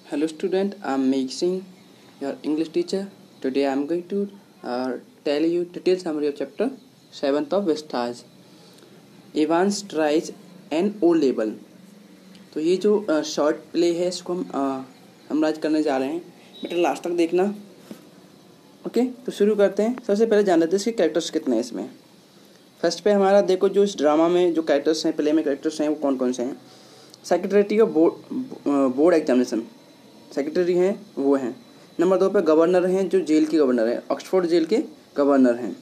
Hello student, I am Meek Singh, your English teacher. Today I am going to tell you detailed summary of chapter 7th of Vestige. Evans tries an O level. तो ये जो short play है इसको हम summarise करने जा रहे हैं, बेटा लास्ट तक देखना। ओके, तो शुरू करते हैं। सबसे पहले जान लेते हैं इसके कैरेक्टर्स कितने हैं इसमें। फर्स्ट पे हमारा देखो, जो इस ड्रामा में जो कैरेक्टर्स हैं, प्ले में कैरेक्टर्स हैं वो कौन कौन से हैं। Secretary of board examination secretary हैं वो हैं। नंबर 2 पे गवर्नर हैं, जो जेल के गवर्नर हैं, ऑक्सफोर्ड जेल के गवर्नर हैं।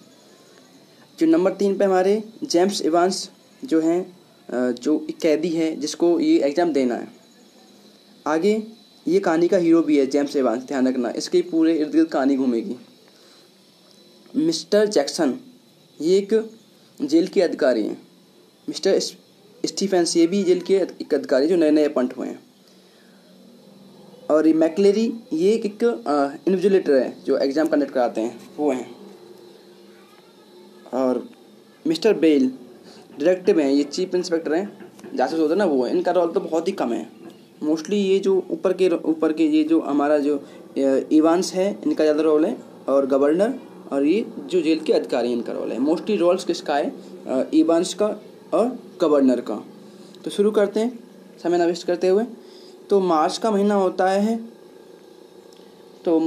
जो नंबर 3 पे हमारे जेम्स इवांस जो हैं, जो एक कैदी है जिसको ये एग्ज़ाम देना है। आगे ये कहानी का हीरो भी है जेम्स इवांस, ध्यान रखना, इसके पूरे इर्द गिर्द कहानी घूमेगी। मिस्टर जैक्सन ये एक जेल के अधिकारी हैं। मिस्टर स्टीफेंस ये भी जेल के एक अधिकारी जो नए नए अपॉइंट हुए हैं। और ये मैकलेरी ये एक इन्विजिलेटर है जो एग्ज़ाम कंडक्ट कराते हैं, वो हैं। और मिस्टर बेल डिटेक्टिव हैं, ये चीफ इंस्पेक्टर हैं, जासूस होता है ना, वो है। इनका रोल तो बहुत ही कम है। मोस्टली ये जो ऊपर के ये जो हमारा जो इवांस है, इनका ज़्यादा रोल है, और गवर्नर और ये जो जेल के अधिकारी इनका रोल है। मोस्टली रोल्स किसका है, इवांस का और गवर्नर का। तो शुरू करते हैं समय न वेस्ट करते हुए। तो मार्च का महीना होता है तो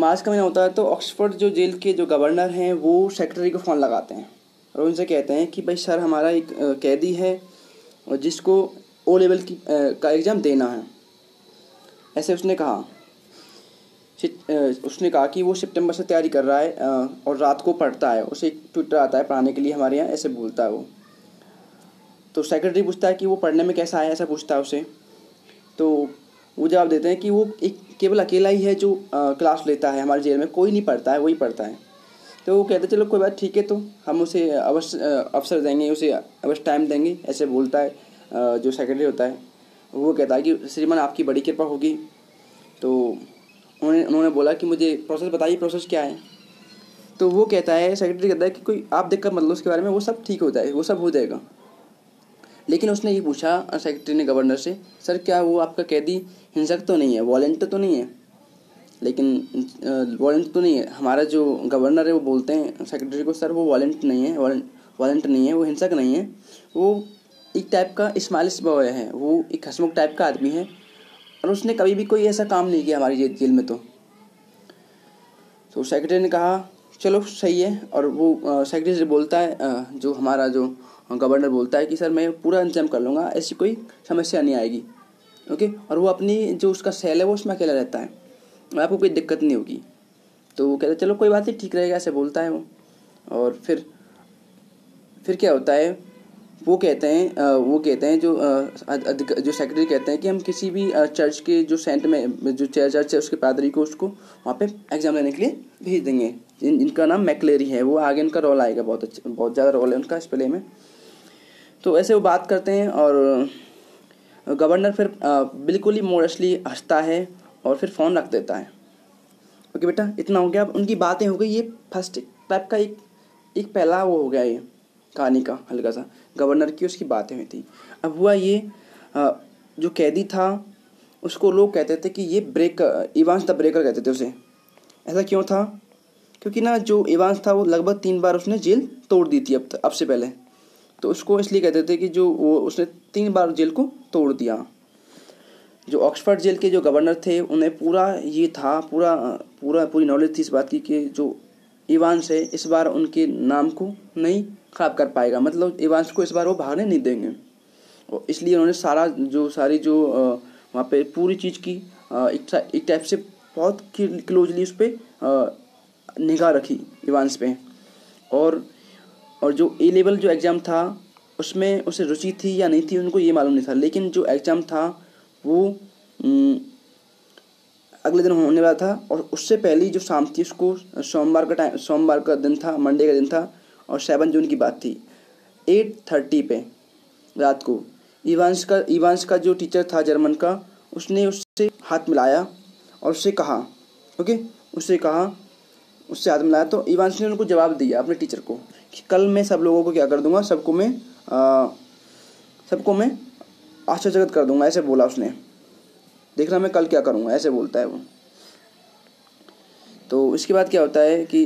ऑक्सफोर्ड जो जेल के जो गवर्नर हैं वो सेक्रेटरी को फ़ोन लगाते हैं और उनसे कहते हैं कि भाई सर, हमारा एक कैदी है और जिसको ओ लेवल का एग्ज़ाम देना है। ऐसे उसने कहा कि वो सितंबर से तैयारी कर रहा है और रात को पढ़ता है। उसे एक ट्विटर आता है पढ़ाने के लिए हमारे यहाँ, ऐसे बोलता है वो। तो सेक्रेटरी पूछता है कि वो पढ़ने में कैसा है, ऐसा पूछता है उसे। तो वो जवाब देते हैं कि वो केवल अकेला ही है जो क्लास लेता है हमारे जेल में, कोई नहीं पढ़ता है, वही पढ़ता है। तो वो कहते हैं चलो कोई बात, ठीक है, तो हम उसे अवश्य अवसर देंगे, उसे अवश्य टाइम देंगे, ऐसे बोलता है जो सेक्रेटरी होता है। वो कहता है कि श्रीमान आपकी बड़ी कृपा होगी। तो उन्होंने बोला कि मुझे प्रोसेस बताइए, प्रोसेस क्या है। तो वो कहता है, सेक्रेटरी कहता है कि कोई आप दिक्कत मत लो उसके बारे में, वो सब ठीक हो जाए, वो सब हो जाएगा। लेकिन उसने ये पूछा सेक्रेटरी ने गवर्नर से, सर क्या वो आपका कैदी हिंसक तो नहीं है, वॉलेंट तो नहीं है। लेकिन वॉलेंट तो नहीं है। हमारा जो गवर्नर है वो बोलते हैं सेक्रेटरी को, सर वो वॉलेंट नहीं है, वो हिंसक नहीं है, वो एक टाइप का स्माइलिश बॉय है, वो एक हंसमुख टाइप का आदमी है और उसने कभी भी कोई ऐसा काम नहीं किया हमारी जेल में। तो सेक्रेटरी ने कहा चलो सही है। और वो सेक्रेटरी से बोलता है, जो हमारा जो गवर्नर बोलता है कि सर मैं पूरा इंतजाम कर लूँगा, ऐसी कोई समस्या नहीं आएगी। ओके, और वो अपनी जो उसका सेल है वो उसमें अकेला रहता है, आपको कोई दिक्कत नहीं होगी। तो वो कहता है चलो कोई बात नहीं, ठीक रहेगा, ऐसे बोलता है वो। और फिर क्या होता है, वो कहते हैं जो सेक्रेटरी कहते हैं कि हम किसी भी चर्च के जो सेंट में जो चर्च है उसके पादरी को उसको वहाँ पे एग्जाम लेने के लिए भेज देंगे, जिनका नाम मैकलेरी है। वो आगे उनका रोल आएगा, बहुत ज़्यादा रोल है उनका इस प्ले में। तो ऐसे वो बात करते हैं और गवर्नर फिर बिल्कुल ही मोडस्टली हंसता है और फिर फ़ोन रख देता है। ओके बेटा, इतना हो गया। अब उनकी बातें हो गई, ये फर्स्ट टाइप का एक पहला वो हो गया ये कहानी का हल्का सा, गवर्नर की उसकी बातें हुई थी। अब हुआ ये, जो कैदी था उसको लोग कहते थे कि ये इवांस द ब्रेकर कहते थे उसे। ऐसा क्यों था, क्योंकि ना जो इवांस था वो लगभग 3 बार उसने जेल तोड़ दी थी अब से पहले। तो उसको इसलिए कहते थे कि जो वो उसने 3 बार जेल को तोड़ दिया। जो ऑक्सफोर्ड जेल के जो गवर्नर थे उन्हें पूरी नॉलेज थी इस बात की कि जो इवांस है इस बार उनके नाम को नहीं खराब कर पाएगा, मतलब इवांस को इस बार वो भागने नहीं देंगे। और इसलिए उन्होंने सारी जो वहाँ पे पूरी चीज़ की एक टाइप से बहुत क्लोजली उस पर निगाह रखी इवांस पे। और जो ए लेवल जो एग्ज़ाम था उसमें उसे रुचि थी या नहीं थी उनको ये मालूम नहीं था, लेकिन जो एग्ज़ाम था वो अगले दिन होने वाला था। और उससे पहले जो शाम थी उसको सोमवार का दिन था, मंडे का दिन था, और 7 जून की बात थी। 8:30 पे रात को इवांस का जो टीचर था जर्मन का, उसने उससे हाथ मिलाया और उससे हाथ मिलाया। तो इवांस ने उनको जवाब दिया अपने टीचर को कि कल मैं सब लोगों को क्या कर दूंगा, सबको मैं आश्चर्यचकित कर दूंगा, ऐसे बोला उसने। देखना मैं कल क्या करूँगा, ऐसे बोलता है वो। तो इसके बाद क्या होता है कि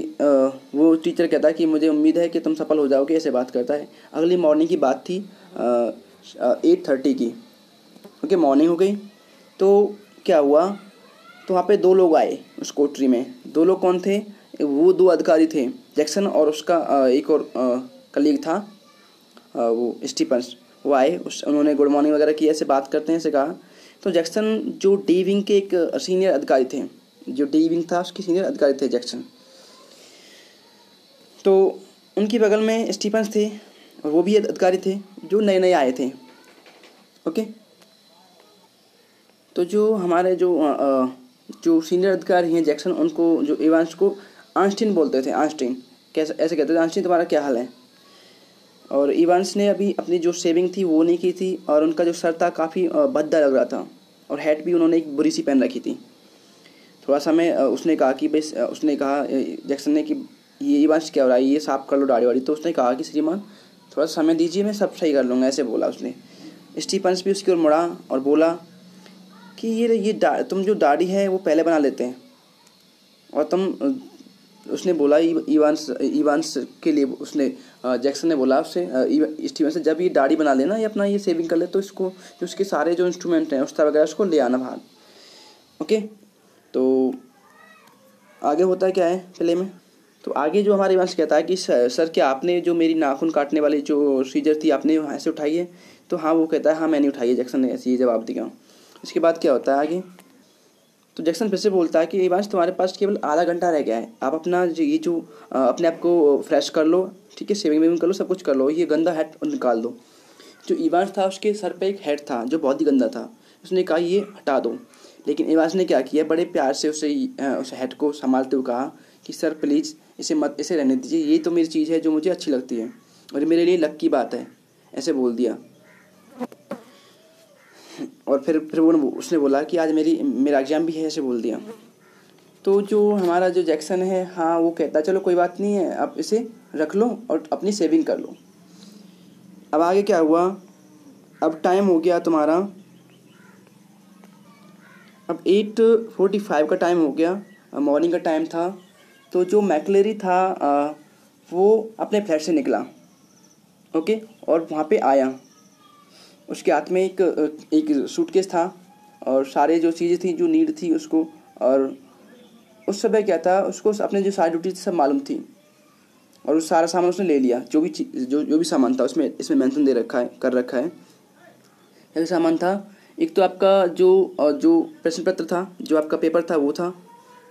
वो टीचर कहता है कि मुझे उम्मीद है कि तुम सफल हो जाओगे, ऐसे बात करता है। अगली मॉर्निंग की बात थी 8:30 की। ओके, मॉर्निंग हो गई। तो क्या हुआ, तो वहाँ पे 2 लोग आए उस कोठरी में। 2 लोग कौन थे, वो 2 अधिकारी थे, जैक्सन और उसका एक और कलीग था, वो स्टीफन्स। वो आए, उन्होंने गुड मॉर्निंग वगैरह की, ऐसे बात करते हैं, ऐसे कहा। तो जैक्सन जो डी विंग के एक सीनियर अधिकारी थे, जो डी विंग था उसके सीनियर अधिकारी थे जैक्सन। तो उनकी बगल में स्टीफन्स थे और वो भी अधिकारी थे जो नए नए आए थे। ओके, तो जो हमारे जो सीनियर अधिकारी हैं जैक्सन, उनको जो इवांस को आइंस्टीन बोलते थे, आइंस्टीन कैसे ऐसे कहते थे, आइंस्टीन तुम्हारा क्या हाल है। और इवांस ने अभी अपनी जो शेविंग थी वो नहीं की थी और उनका जो सर था काफ़ी भद्दा लग रहा था और हैट भी उन्होंने एक बुरी सी पहन रखी थी। थोड़ा समय उसने कहा कि बस उसने कहा जैक्सन ने कि ये इवांस क्या हो रहा है, ये साफ कर लो दाढ़ी वाड़ी। तो उसने कहा कि श्रीमान थोड़ा समय दीजिए, मैं सब सही कर लूँगा, ऐसे बोला उसने। स्टीफन्स भी उसकी ओर मुड़ा और बोला कि ये तुम जो दाढ़ी है वो पहले बना लेते हैं और तुम उसने बोला इवांस के लिए, उसने जैक्सन ने बोला उससे स्टीवन से, जब ये दाढ़ी बना लेना, ये अपना ये सेविंग कर ले, तो इसको जो उसके सारे जो इंस्ट्रूमेंट हैं उस्ता वगैरह उसको ले आना बाहर। ओके, तो आगे होता है क्या है प्ले में। तो आगे जो हमारे इवांस कहता है कि सर क्या आपने जो मेरी नाखून काटने वाली जो सीजर थी आपने वहाँ से उठाई है। तो हाँ, वो कहता है हाँ मैंने उठाई है, जैक्सन ने ऐसे ही जवाब दिया। इसके बाद क्या होता है आगे, तो जैक्सन फिर से बोलता है कि इवांस तुम्हारे पास केवल आधा घंटा रह गया है, आप अपना ये जो अपने आप को फ्रेश कर लो, ठीक है, शेविंग वेविंग कर लो, सब कुछ कर लो, ये गंदा हेड निकाल दो। जो इवांस था उसके सर पे एक हेड था जो बहुत ही गंदा था, उसने कहा ये हटा दो। लेकिन इवांस ने क्या किया, बड़े प्यार से उस हेड को संभालते हुए कहा कि सर प्लीज़ इसे रहने दीजिए, ये तो मेरी चीज़ है जो मुझे अच्छी लगती है और मेरे लिए लक की बात है, ऐसे बोल दिया। और फिर वो उसने बोला कि आज मेरा एग्ज़ाम भी है, ऐसे बोल दिया। तो जो हमारा जो जैक्सन है, हाँ वो कहता चलो कोई बात नहीं है, आप इसे रख लो और अपनी सेविंग कर लो। अब आगे क्या हुआ, अब टाइम हो गया तुम्हारा, अब 8:45 का टाइम हो गया, मॉर्निंग का टाइम था। तो जो मैकलेरी था वो अपने फ्लैट से निकला, ओके, और वहाँ पे आया। उसके हाथ में एक सूटकेस था और सारे जो चीज़ें थी जो नीड थी उसको, और उस समय क्या था, उसको अपने जो सारी ड्यूटी थी सब मालूम थी और उस सारा सामान उसने ले लिया। जो भी सामान था उसमें इसमें मेंशन कर रखा है। ऐसा सामान था, एक तो आपका जो प्रश्न पत्र था, जो आपका पेपर था वो था,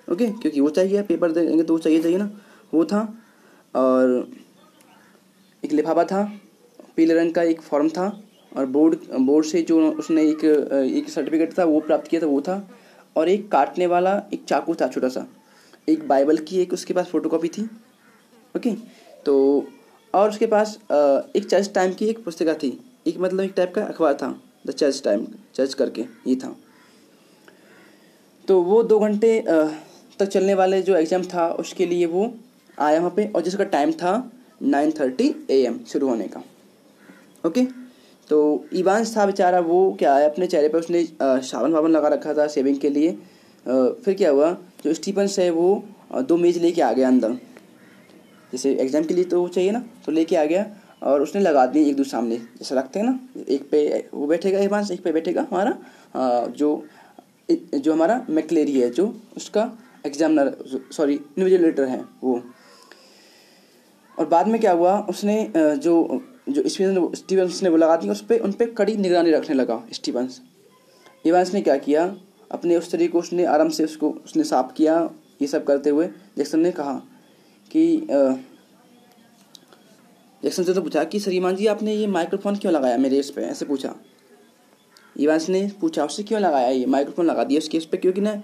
ओके, क्योंकि वो चाहिए, पेपर देंगे तो वो चाहिए ना, वो था। और एक लिफाफा था, पीले रंग का एक फॉर्म था, और बोर्ड से जो उसने एक सर्टिफिकेट था वो प्राप्त किया था वो था, और एक काटने वाला एक चाकू था छोटा सा, एक बाइबल की एक उसके पास फ़ोटोकॉपी थी, ओके। तो और उसके पास एक चर्च टाइम की एक पुस्तिका थी, एक मतलब एक टाइप का अखबार था, द चर्च टाइम, चर्च करके ये था। तो वो 2 घंटे तक चलने वाले जो एग्ज़ाम था उसके लिए वो आया वहाँ पे, और जिसका टाइम था 9:30 AM शुरू होने का, ओके। तो इवांस था बेचारा, वो क्या है, अपने चेहरे पर उसने साबुन वाबुन लगा रखा था शेविंग के लिए। फिर क्या हुआ, जो स्टीफन्स है वो 2 मेज लेके आ गया अंदर, जैसे एग्ज़ाम के लिए तो वो चाहिए ना, तो लेके आ गया और उसने लगा दी एक दूसरे सामने, जैसे रखते हैं ना, एक पे वो बैठेगा इवांस, एक पे बैठेगा हमारा जो हमारा मैकलेरी है, जो उसका एग्जामिनर, सॉरी इन्विजिलेटर है वो। और बाद में क्या हुआ, उसने जो जो स्टीवंस ने वो लगा दी, उन पर कड़ी निगरानी रखने लगा स्टीवंस। इवांस ने क्या किया, अपने उस तरीके को उसने आराम से उसने साफ किया। ये सब करते हुए जैक्सन ने कहा कि जैक्सन से तो पूछा कि श्रीमान जी आपने ये माइक्रोफोन क्यों लगाया मेरे इस पे, ऐसे पूछा। इवांस ने पूछा उससे क्यों लगाया, ये माइक्रोफोन लगा दिया उसके इस पर, क्योंकि ना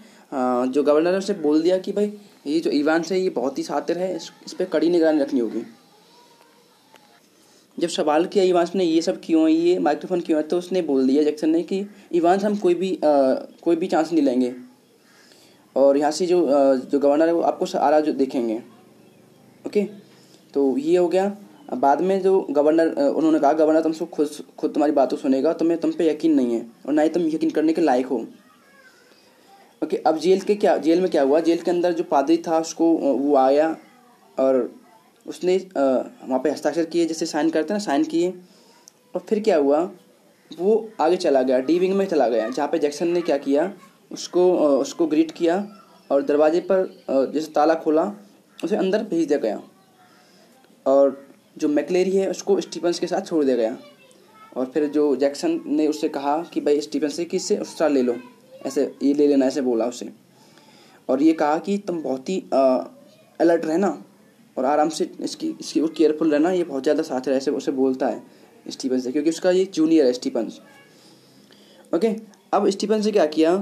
जो गवर्नर है उसे बोल दिया कि भाई ये जो इवांस है ये बहुत ही शातिर है, इस पर कड़ी निगरानी रखनी होगी। जब सवाल किया इवांस ने ये सब क्यों है, ये माइक्रोफोन क्यों है, तो उसने बोल दिया जैक्सन ने कि इवांस हम कोई भी चांस नहीं लेंगे, और यहाँ से जो गवर्नर है वो आपको सारा जो देखेंगे, ओके। तो ये हो गया। बाद में जो गवर्नर, उन्होंने कहा गवर्नर तुमसे खुद तुम्हारी बातों सुनेगा, तुम्हें तुम पे यकीन नहीं है और ना ही तुम यकीन करने के लायक हो। ओके, अब जेल में क्या हुआ, जेल के अंदर जो पादरी था उसको वो आया और उसने वहाँ पे हस्ताक्षर किए, जैसे साइन करते हैं ना, साइन किए। और फिर क्या हुआ, वो आगे चला गया, डी विंग में चला गया, जहाँ पे जैक्सन ने क्या किया, उसको ग्रीट किया और दरवाजे पर जैसे ताला खोला, उसे अंदर भेज दिया गया। और जो मैक्लेरी है उसको स्टीफन्स के साथ छोड़ दिया गया। और फिर जो जैक्सन ने उससे कहा कि भाई स्टीफन से किससे उससे ले लो, ऐसे ये ले लेना, ऐसे बोला उसे। और ये कहा कि तुम बहुत ही अलर्ट रहना और आराम से इसकी केयरफुल रहना, ये बहुत ज़्यादा साथ रहे, ऐसे उसे बोलता है स्टीफन से, क्योंकि उसका ये जूनियर है स्टीफन। ओके, अब स्टीफन से क्या किया,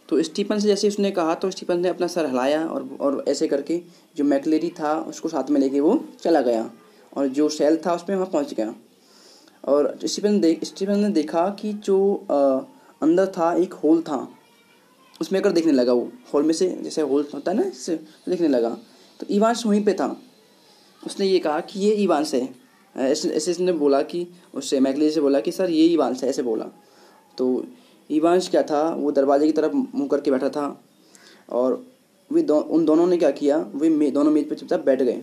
तो स्टीफन से जैसे उसने कहा तो स्टीफन ने अपना सर हिलाया और ऐसे करके जो मैक्लेरी था उसको साथ में लेके वो चला गया और जो सेल था उसमें वहाँ पहुँच गया। और स्टीफन ने देखा कि जो अंदर था एक होल था, उसमें अगर देखने लगा, वो होल में से जैसे होल होता है ना, इससे देखने लगा। तो इवांस वहीं पे था। उसने ये कहा कि ये इवांस है, ऐसे इसने बोला कि उससे मैक्लेरी से बोला कि सर ये इवांस है, ऐसे बोला। तो इवांस क्या था, वो दरवाजे की तरफ मुँह करके बैठा था और उन दोनों ने क्या किया, वे दोनों मेज पर चुपचाप बैठ गए।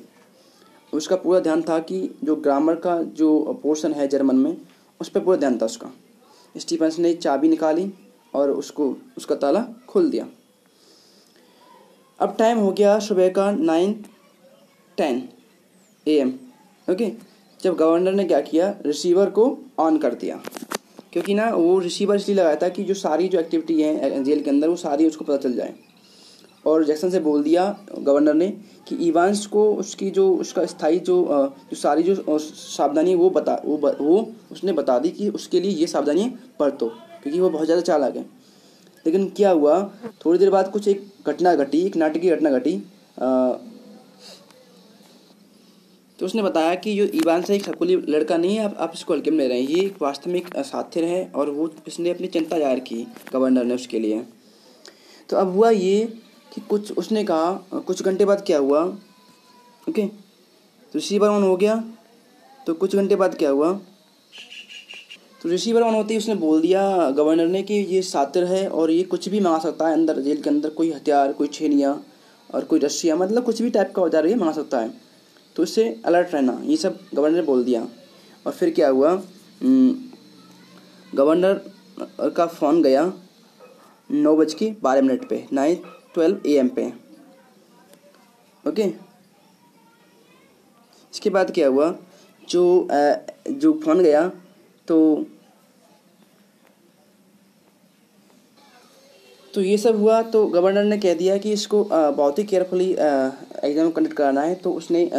उसका पूरा ध्यान था कि जो ग्रामर का जो पोर्शन है जर्मन में, उस पर पूरा ध्यान था उसका। स्टीफन्स ने चाबी निकाली और उसका ताला खोल दिया। अब टाइम हो गया सुबह का 9:10 AM। ओके, जब गवर्नर ने क्या किया, रिसीवर को ऑन कर दिया, क्योंकि ना वो रिसीवर इसलिए लगाया था कि जो सारी जो एक्टिविटी है जेल के अंदर वो सारी उसको पता चल जाए। और जैक्सन से बोल दिया गवर्नर ने कि इवांस को उसका स्थायी जो सारी जो सावधानी वो उसने बता दी कि उसके लिए ये सावधानियाँ बरतो, क्योंकि वो बहुत ज़्यादा चालाक है। लेकिन क्या हुआ, थोड़ी देर बाद कुछ एक नाटकीय घटना घटी। तो उसने बताया कि जो इवांस एक शकुनी लड़का नहीं है, आप इसको हल्के में ले रहे हैं, ये एक वास्तविक साथी है और वो इसने अपनी चिंता जाहिर की गवर्नर ने उसके लिए। तो अब हुआ ये कि उसने कहा कुछ घंटे बाद क्या हुआ। ओके, तो रिसीवर ऑन हो गया। तो कुछ घंटे बाद क्या हुआ, तो रिसीवर ऑन होते ही उसने बोल दिया गवर्नर ने कि ये सातिर है और ये कुछ भी मंगा सकता है अंदर, जेल के अंदर कोई हथियार, कोई छेनियाँ और कोई रस्सियाँ, मतलब कुछ भी टाइप का औजार ये मंगा सकता है, तो इससे अलर्ट रहना, ये सब गवर्नर ने बोल दिया। और फिर क्या हुआ, गवर्नर का फ़ोन गया 9:12 पे, 9:12 AM पे। ओके, इसके बाद क्या हुआ, जो फ़ोन गया तो ये सब हुआ। तो गवर्नर ने कह दिया कि इसको बहुत ही केयरफुली एग्ज़ाम कंडक्ट कराना है। तो उसने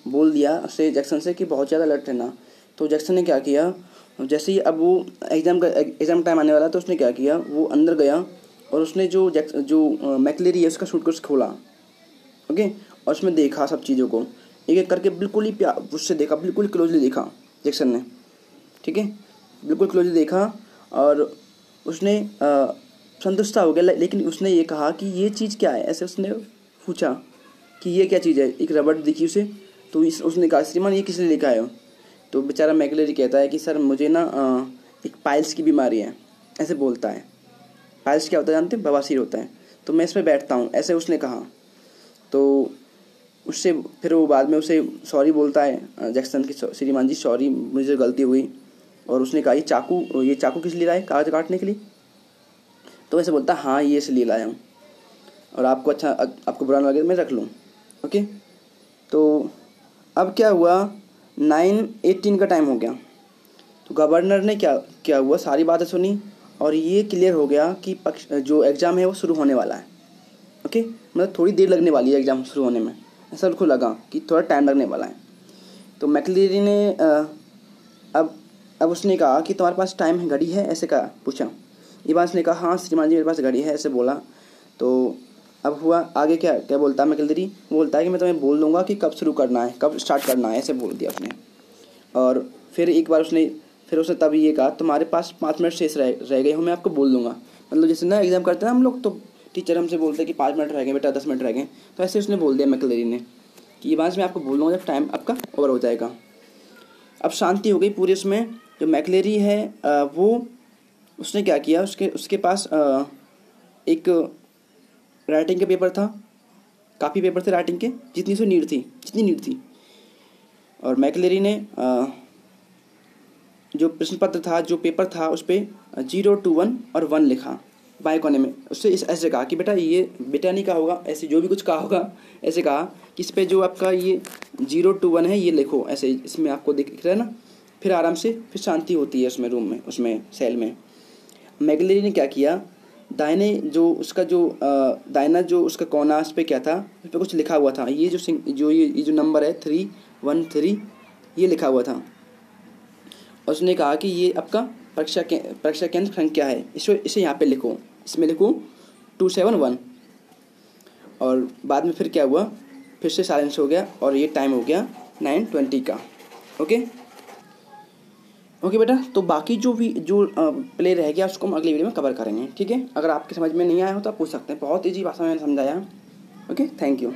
बोल दिया उससे जैक्सन से कि बहुत ज़्यादा अलर्ट रहना। तो जैक्सन ने क्या किया, जैसे ही अब वो एग्ज़ाम टाइम आने वाला तो उसने क्या किया, वो अंदर गया और उसने जो मैक्लेरी है उसका सूटकेस खोला। ओके, और उसमें देखा सब चीज़ों को एक एक करके, बिल्कुल ही उससे देखा, बिल्कुल क्लोजली देखा जैक्सन ने। ठीक है, बिल्कुल क्लोजली देखा और उसने संतुष्ट हो गया। लेकिन उसने ये कहा कि ये चीज़ क्या है, ऐसे उसने पूछा कि ये क्या चीज़ है। एक रबड़ दिखी उसे, तो उसने कहा श्रीमान ये किस लिए लेकर आए हो। तो बेचारा मैक्लेरी कहता है कि सर मुझे ना एक पाइल्स की बीमारी है, ऐसे बोलता है। पाइल्स क्या होता है जानते हैं, बवासीर होता है, तो मैं इस पर बैठता हूँ, ऐसे उसने कहा। तो उससे फिर वो बाद में उसे सॉरी बोलता है जैक्सन की, श्रीमान जी सॉरी मुझे गलती हुई। और उसने कहा ये चाकू किस लिए लाए, कागज काटने के लिए। तो ऐसे बोलता हाँ ये इसलिए लाया हूँ और आपको बुरा ना लगे मैं रख लूँ। ओके, तो अब क्या हुआ, 9:18 का टाइम हो गया। तो गवर्नर ने क्या हुआ, सारी बातें सुनी और ये क्लियर हो गया कि जो एग्ज़ाम है वो शुरू होने वाला है। ओके, मतलब थोड़ी देर लगने वाली है एग्ज़ाम शुरू होने में, ऐसा उनको लगा कि थोड़ा टाइम लगने वाला है। तो मैक्लेरी ने अब उसने कहा कि तुम्हारे पास टाइम है, घड़ी है, ऐसे कहा, पूछा। इवांस ने कहा हाँ श्रीमान जी मेरे पास घड़ी है, ऐसे बोला। तो अब हुआ आगे क्या बोलता है मैक्लेरी, बोलता है कि मैं तुम्हें बोल दूंगा कि कब शुरू करना है, कब स्टार्ट करना है, ऐसे बोल दिया उसने। और फिर एक बार उसने तब ये कहा तुम्हारे पास 5 मिनट शेष रह गए हो, मैं आपको बोल दूंगा। मतलब जैसे ना एग्ज़ाम करते हैं हम लोग, तो टीचर हमसे बोलते हैं कि 5 मिनट रह गए बेटा, 10 मिनट रह गए, तो ऐसे उसने बोल दिया मैक्लेरी ने कि इवांस मैं आपको बोल दूँगा जब टाइम आपका ओवर हो जाएगा। अब शांति हो गई पूरी उसमें। जो मैक्लेरी है वो उसने क्या किया, उसके पास एक राइटिंग का पेपर था, काफ़ी पेपर थे राइटिंग के, जितनी नीड थी। और मैकलेरी ने जो प्रश्न पत्र था, जो पेपर था, उस पर 0 to 1 और 1 लिखा बाएं कोने में। उससे ऐसे कहा कि बेटा ये बेटा नहीं कहा होगा, ऐसे जो भी कुछ कहा होगा, ऐसे कहा कि इस पे जो आपका ये 0 to 1 है ये लिखो, ऐसे इसमें आपको दिख रहा है ना। फिर आराम से फिर शांति होती है उसमें, रूम में, उसमें सेल में। मैकलेरी ने क्या किया, दाहिना जो उसका कोना, उस पर क्या था, उस पर कुछ लिखा हुआ था। ये जो नंबर है 313 ये लिखा हुआ था। और उसने कहा कि ये आपका परीक्षा केंद्र संख्या है, इसे यहाँ पे लिखो, इसमें लिखो 271। और बाद में फिर क्या हुआ, फिर से साइलेंस हो गया और ये टाइम हो गया 9:20 का। ओके बेटा, तो बाकी जो प्ले रह गया उसको हम अगली वीडियो में कवर करेंगे, ठीक है। अगर आपके समझ में नहीं आया हो तो आप पूछ सकते हैं, बहुत ईजी भाषा में मैंने समझाया। Okay, thank you.